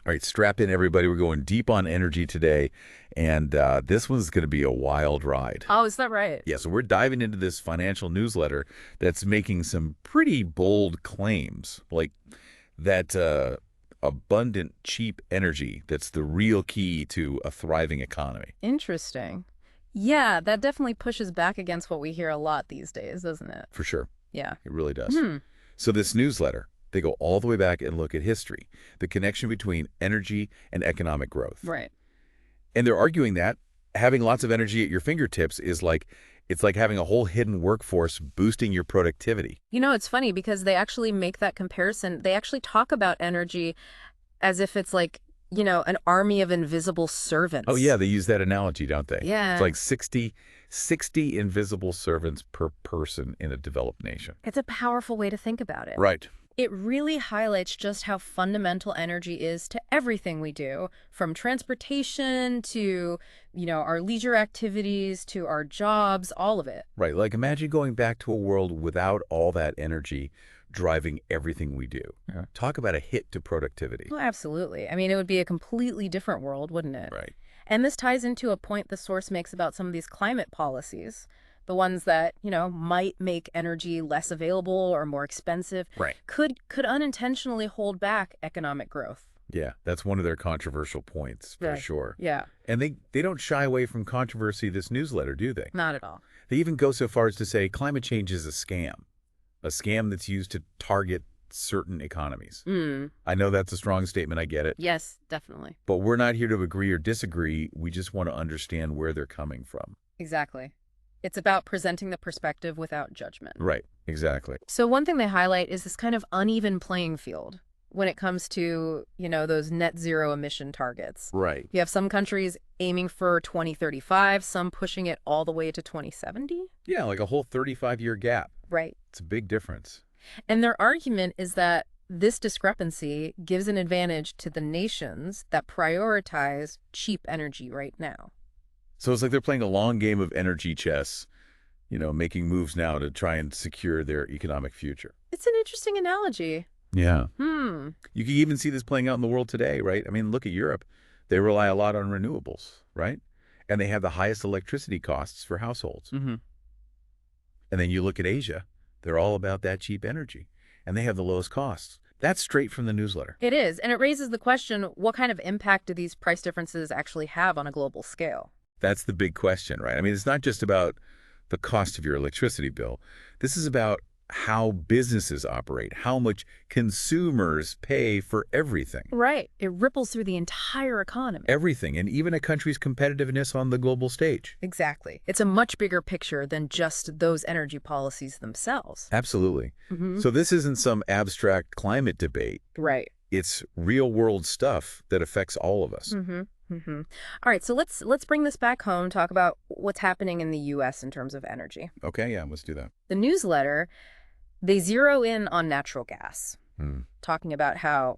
All right, strap in, everybody. We're going deep on energy today, and this one's going to be a wild ride. Oh, is that right? Yeah, so we're diving into this financial newsletter that's making some pretty bold claims, like that abundant, cheap energy that's the real key to a thriving economy. Interesting. Yeah, that definitely pushes back against what we hear a lot these days, doesn't it? For sure. Yeah. It really does. Hmm. So this newsletter, they go all the way back and look at history, the connection between energy and economic growth. Right. And they're arguing that having lots of energy at your fingertips is like, it's like having a whole hidden workforce boosting your productivity. You know, it's funny because they actually make that comparison. They actually talk about energy as if it's like, an army of invisible servants. Oh, yeah, they use that analogy, don't they? Yeah. It's like 60 invisible servants per person in a developed nation. It's a powerful way to think about it. Right. It really highlights just how fundamental energy is to everything we do, from transportation to, our leisure activities to our jobs, all of it. Right. Like imagine going back to a world without all that energy driving everything we do. Yeah. Talk about a hit to productivity. Well, absolutely. I mean, it would be a completely different world, wouldn't it? Right. And this ties into a point the source makes about some of these climate policies. The ones that, might make energy less available or more expensive, right, could unintentionally hold back economic growth. Yeah, that's one of their controversial points, for sure. Yeah. And they don't shy away from controversy, this newsletter, do they? Not at all. They even go so far as to say climate change is a scam that's used to target certain economies. I know that's a strong statement, I get it. Yes, definitely. But we're not here to agree or disagree. We just want to understand where they're coming from. Exactly. It's about presenting the perspective without judgment. Right, exactly. So one thing they highlight is this kind of uneven playing field when it comes to, those net zero emission targets. Right. You have some countries aiming for 2035, some pushing it all the way to 2070. Yeah, like a whole 35-year gap. Right. It's a big difference. And their argument is that this discrepancy gives an advantage to the nations that prioritize cheap energy right now. So it's like they're playing a long game of energy chess, making moves now to try and secure their economic future. It's an interesting analogy. Yeah. You can even see this playing out in the world today, right? I mean, look at Europe. They rely a lot on renewables, right? And they have the highest electricity costs for households. Mm-hmm. And then you look at Asia. They're all about that cheap energy, and they have the lowest costs. That's straight from the newsletter. It is, and it raises the question, what kind of impact do these price differences actually have on a global scale? That's the big question, right? I mean, it's not just about the cost of your electricity bill. This is about how businesses operate, how much consumers pay for everything. Right. It ripples through the entire economy. Everything, and even a country's competitiveness on the global stage. Exactly. It's a much bigger picture than just those energy policies themselves. Absolutely. Mm-hmm. So this isn't some abstract climate debate. Right. It's real-world stuff that affects all of us. Mm-hmm. Mm-hmm. All right, so let's bring this back home, talk about what's happening in the U.S. in terms of energy. Okay, yeah, let's do that. The newsletter, they zero in on natural gas, talking about how,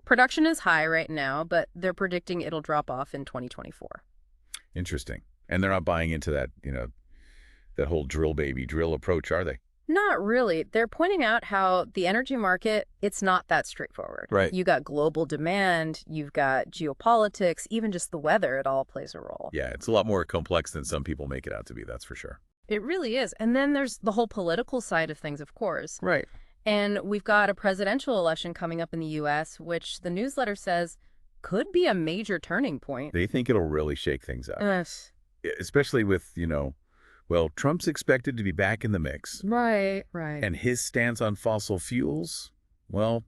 production is high right now, but they're predicting it'll drop off in 2024. Interesting. And they're not buying into that, that whole drill baby drill approach, are they? Not really. They're pointing out how the energy market, it's not that straightforward. Right. You got global demand, you've got geopolitics, even just the weather, it all plays a role. Yeah, it's a lot more complex than some people make it out to be, that's for sure. It really is. And then there's the whole political side of things, of course. Right. And we've got a presidential election coming up in the U.S., which the newsletter says could be a major turning point. They think it'll really shake things up. Yes. Especially with, well, Trump's expected to be back in the mix. Right. And his stance on fossil fuels, well,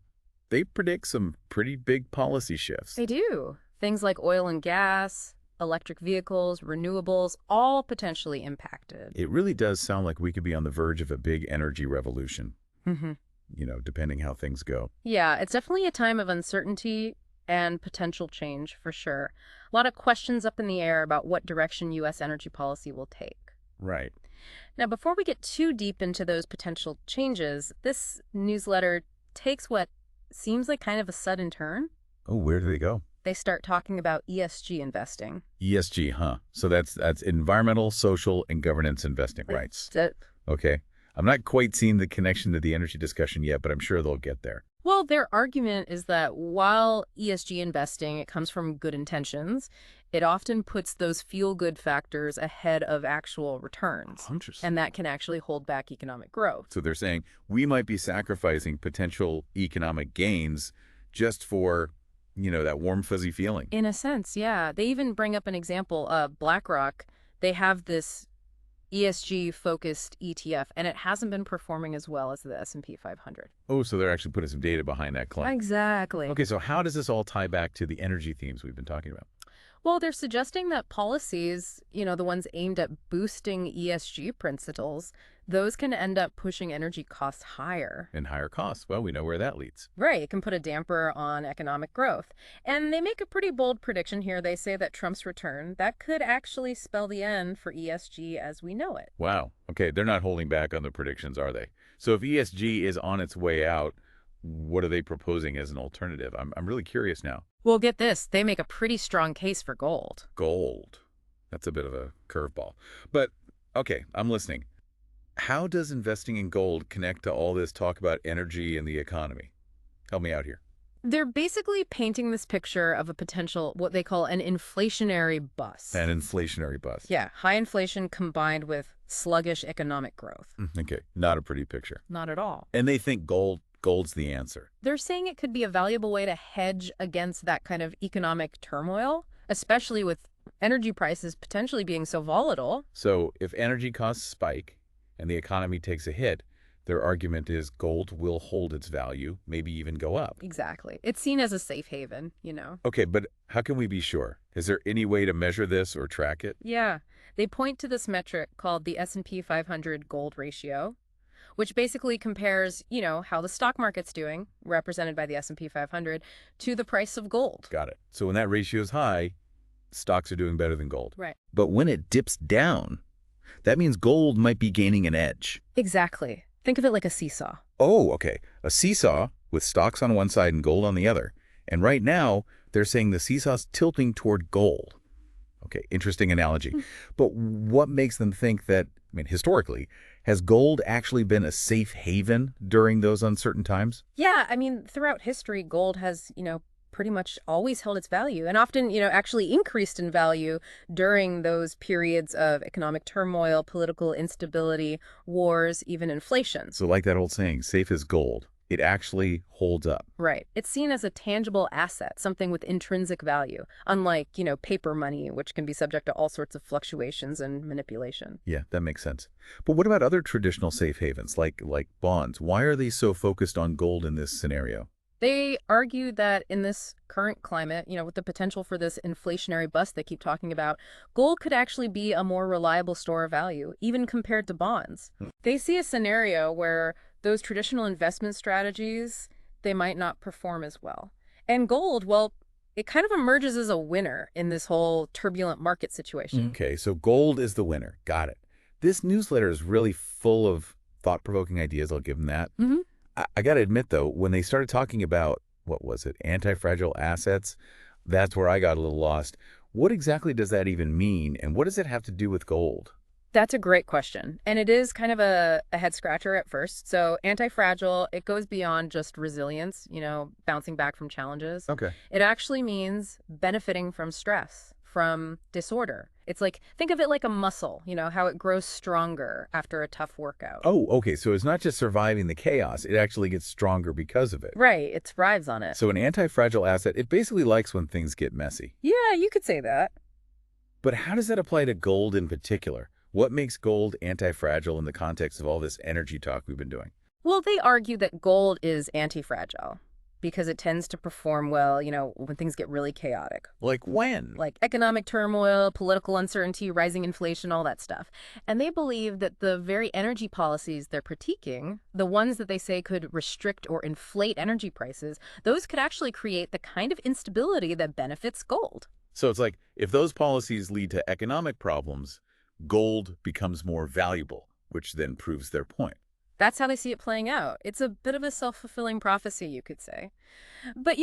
they predict some pretty big policy shifts. They do. Things like oil and gas, electric vehicles, renewables, all potentially impacted. It really does sound like we could be on the verge of a big energy revolution, depending how things go. Yeah, it's definitely a time of uncertainty and potential change, for sure. A lot of questions up in the air about what direction U.S. energy policy will take. Right. Now, before we get too deep into those potential changes, this newsletter takes what seems like kind of a sudden turn. Oh, where do they go? They start talking about ESG investing. ESG, huh? So that's environmental, social, and governance investing, right? That's it. Okay. I'm not quite seeing the connection to the energy discussion yet, but I'm sure they'll get there. Well, their argument is that while ESG investing, it comes from good intentions, it often puts those feel-good factors ahead of actual returns. Oh, interesting. And that can actually hold back economic growth. So they're saying we might be sacrificing potential economic gains just for, that warm, fuzzy feeling. In a sense, yeah. They even bring up an example. BlackRock, they have this ESG-focused ETF, and it hasn't been performing as well as the S&P 500. Oh, so they're actually putting some data behind that claim. Exactly. Okay, so how does this all tie back to the energy themes we've been talking about? Well, they're suggesting that policies, the ones aimed at boosting ESG principles, those can end up pushing energy costs higher. And higher costs. Well, we know where that leads. Right, it can put a damper on economic growth. And they make a pretty bold prediction here. They say that Trump's return, that could actually spell the end for ESG as we know it. Wow. Okay, they're not holding back on the predictions, are they? So if ESG is on its way out, what are they proposing as an alternative? I'm really curious now. Well, get this, they make a pretty strong case for gold. Gold. That's a bit of a curveball. But, okay, I'm listening. How does investing in gold connect to all this talk about energy and the economy? Help me out here. They're basically painting this picture of a potential, what they call an inflationary bust. An inflationary bust. Yeah, high inflation combined with sluggish economic growth. Okay, not a pretty picture. Not at all. And they think gold's the answer. They're saying it could be a valuable way to hedge against that kind of economic turmoil, especially with energy prices potentially being so volatile. So if energy costs spike and the economy takes a hit, their argument is gold will hold its value, maybe even go up. Exactly. It's seen as a safe haven. Okay, but how can we be sure? Is there any way to measure this or track it? Yeah. They point to this metric called the S&P 500 gold ratio, which basically compares, how the stock market's doing, represented by the S&P 500, to the price of gold. Got it. So when that ratio is high, stocks are doing better than gold. Right. But when it dips down, that means gold might be gaining an edge. Exactly. Think of it like a seesaw. Oh, okay. A seesaw with stocks on one side and gold on the other. And right now, they're saying the seesaw's tilting toward gold. Okay, interesting analogy. But what makes them think that, historically, has gold actually been a safe haven during those uncertain times? Yeah, throughout history, gold has, pretty much always held its value and often, actually increased in value during those periods of economic turmoil, political instability, wars, even inflation. So like that old saying, safe as gold, it actually holds up. Right. It's seen as a tangible asset, something with intrinsic value, unlike, paper money, which can be subject to all sorts of fluctuations and manipulation. Yeah, that makes sense. But what about other traditional safe havens, like bonds? Why are they so focused on gold in this scenario? They argue that in this current climate, with the potential for this inflationary bust they keep talking about, gold could actually be a more reliable store of value, even compared to bonds. They see a scenario where those traditional investment strategies, they might not perform as well. And gold, well, it kind of emerges as a winner in this whole turbulent market situation. Okay, so gold is the winner. Got it. This newsletter is really full of thought-provoking ideas. I'll give them that. Mm-hmm. I got to admit, though, when they started talking about, what was it, anti-fragile assets, that's where I got a little lost. What exactly does that even mean, and what does it have to do with gold? That's a great question. And it is kind of a head scratcher at first. So anti-fragile, it goes beyond just resilience, bouncing back from challenges. Okay. It actually means benefiting from stress, from disorder. It's like, think of it like a muscle, how it grows stronger after a tough workout. Oh, okay. So it's not just surviving the chaos. It actually gets stronger because of it. Right. It thrives on it. So an anti-fragile asset, it basically likes when things get messy. Yeah, you could say that. But how does that apply to gold in particular? What makes gold anti-fragile in the context of all this energy talk we've been doing? Well, they argue that gold is anti-fragile because it tends to perform well, when things get really chaotic. Like when? Like economic turmoil, political uncertainty, rising inflation, all that stuff. And they believe that the very energy policies they're critiquing, the ones that they say could restrict or inflate energy prices, those could actually create the kind of instability that benefits gold. So it's like, if those policies lead to economic problems, gold becomes more valuable, which then proves their point. That's how they see it playing out. It's a bit of a self-fulfilling prophecy, you could say. But,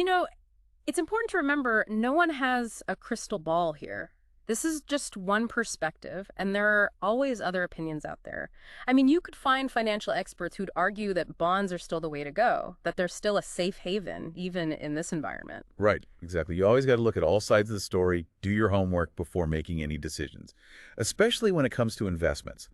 it's important to remember no one has a crystal ball here. This is just one perspective, and there are always other opinions out there. I mean, you could find financial experts who'd argue that bonds are still the way to go, that they're still a safe haven, even in this environment. Right, exactly. You always got to look at all sides of the story, do your homework before making any decisions, especially when it comes to investments.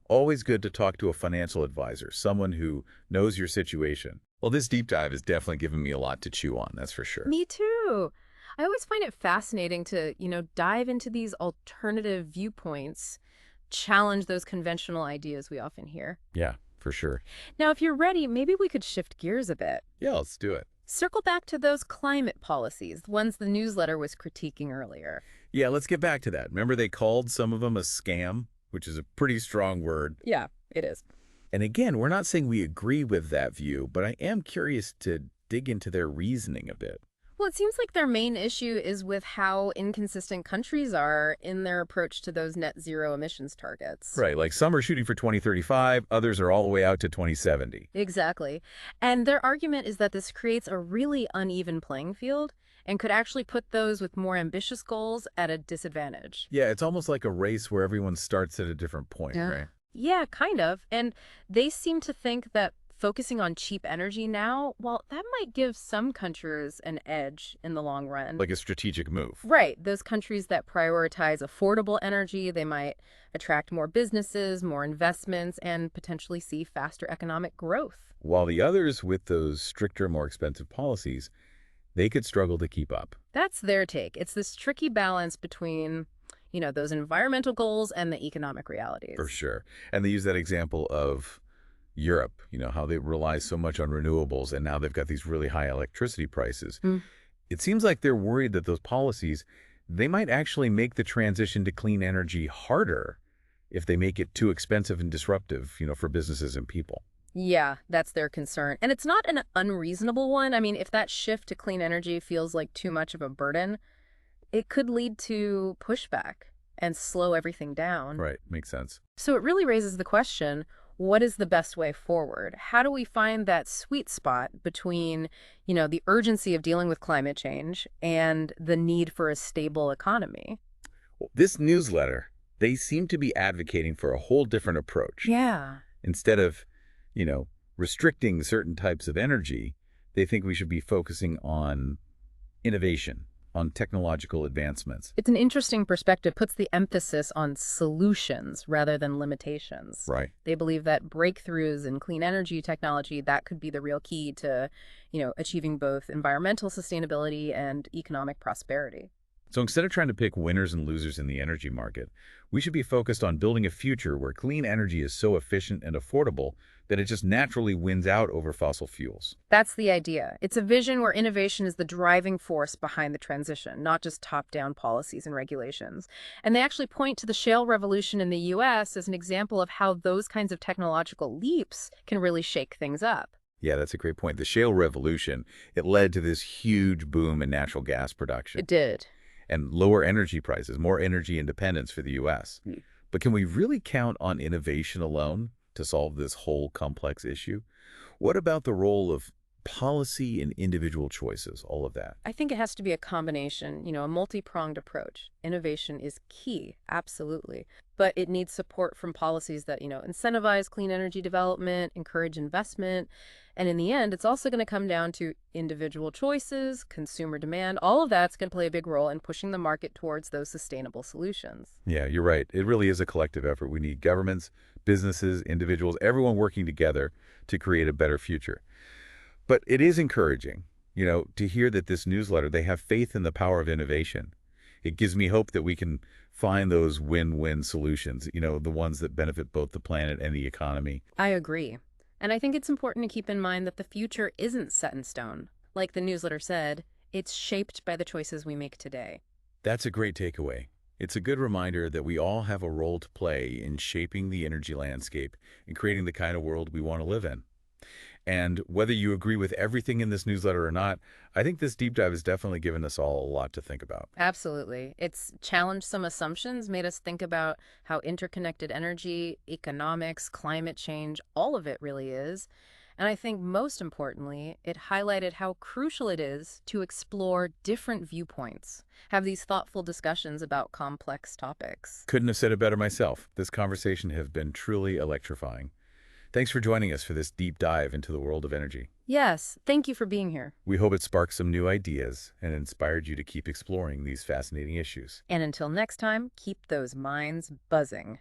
Always good to talk to a financial advisor, someone who knows your situation. Well, this deep dive has definitely given me a lot to chew on, that's for sure. Me too. I always find it fascinating to, dive into these alternative viewpoints, challenge those conventional ideas we often hear. Yeah, for sure. Now, if you're ready, maybe we could shift gears a bit. Yeah, let's do it. Circle back to those climate policies, the ones the newsletter was critiquing earlier. Yeah, let's get back to that. Remember they called some of them a scam, which is a pretty strong word. Yeah, it is. And again, we're not saying we agree with that view, but I am curious to dig into their reasoning a bit. Well, it seems like their main issue is with how inconsistent countries are in their approach to those net zero emissions targets. Right, like some are shooting for 2035, others are all the way out to 2070. Exactly. And their argument is that this creates a really uneven playing field and could actually put those with more ambitious goals at a disadvantage. Yeah, it's almost like a race where everyone starts at a different point, Yeah. right? Yeah, kind of. And they seem to think that focusing on cheap energy now, well, that might give some countries an edge in the long run. Like a strategic move. Right. Those countries that prioritize affordable energy, they might attract more businesses, more investments, and potentially see faster economic growth. While the others with those stricter, more expensive policies, they could struggle to keep up. That's their take. It's this tricky balance between, those environmental goals and the economic realities. For sure. And they use that example of Europe, how they rely so much on renewables, and now they've got these really high electricity prices. Mm. It seems like they're worried that those policies, they might actually make the transition to clean energy harder if they make it too expensive and disruptive, for businesses and people. Yeah, that's their concern. And it's not an unreasonable one. I mean, if that shift to clean energy feels like too much of a burden, it could lead to pushback and slow everything down. Right, makes sense. So it really raises the question, what is the best way forward? How do we find that sweet spot between, the urgency of dealing with climate change and the need for a stable economy? Well, this newsletter, they seem to be advocating for a whole different approach. Yeah. Instead of, restricting certain types of energy, they think we should be focusing on innovation, on technological advancements. It's an interesting perspective, puts the emphasis on solutions rather than limitations. Right. They believe that breakthroughs in clean energy technology, that could be the real key to, achieving both environmental sustainability and economic prosperity. So instead of trying to pick winners and losers in the energy market, we should be focused on building a future where clean energy is so efficient and affordable that it just naturally wins out over fossil fuels. That's the idea. It's a vision where innovation is the driving force behind the transition, not just top-down policies and regulations. And they actually point to the shale revolution in the U.S. as an example of how those kinds of technological leaps can really shake things up. Yeah, that's a great point. The shale revolution, it led to this huge boom in natural gas production. It did. And lower energy prices, more energy independence for the U.S. But can we really count on innovation alone to solve this whole complex issue? What about the role of policy and individual choices, all of that? I think it has to be a combination, a multi-pronged approach. Innovation is key, absolutely. But it needs support from policies that, incentivize clean energy development, encourage investment. And in the end, it's also going to come down to individual choices, consumer demand. All of that's going to play a big role in pushing the market towards those sustainable solutions. Yeah, you're right. It really is a collective effort. We need governments, businesses, individuals, everyone working together to create a better future. But it is encouraging, to hear that this newsletter, they have faith in the power of innovation. It gives me hope that we can find those win-win solutions, the ones that benefit both the planet and the economy. I agree. And I think it's important to keep in mind that the future isn't set in stone. Like the newsletter said, it's shaped by the choices we make today. That's a great takeaway. It's a good reminder that we all have a role to play in shaping the energy landscape and creating the kind of world we want to live in. And whether you agree with everything in this newsletter or not, I think this deep dive has definitely given us all a lot to think about. Absolutely. It's challenged some assumptions, made us think about how interconnected energy, economics, climate change, all of it really is. And I think most importantly, it highlighted how crucial it is to explore different viewpoints, have these thoughtful discussions about complex topics. Couldn't have said it better myself. This conversation has been truly electrifying. Thanks for joining us for this deep dive into the world of energy. Yes, thank you for being here. We hope it sparked some new ideas and inspired you to keep exploring these fascinating issues. And until next time, keep those minds buzzing.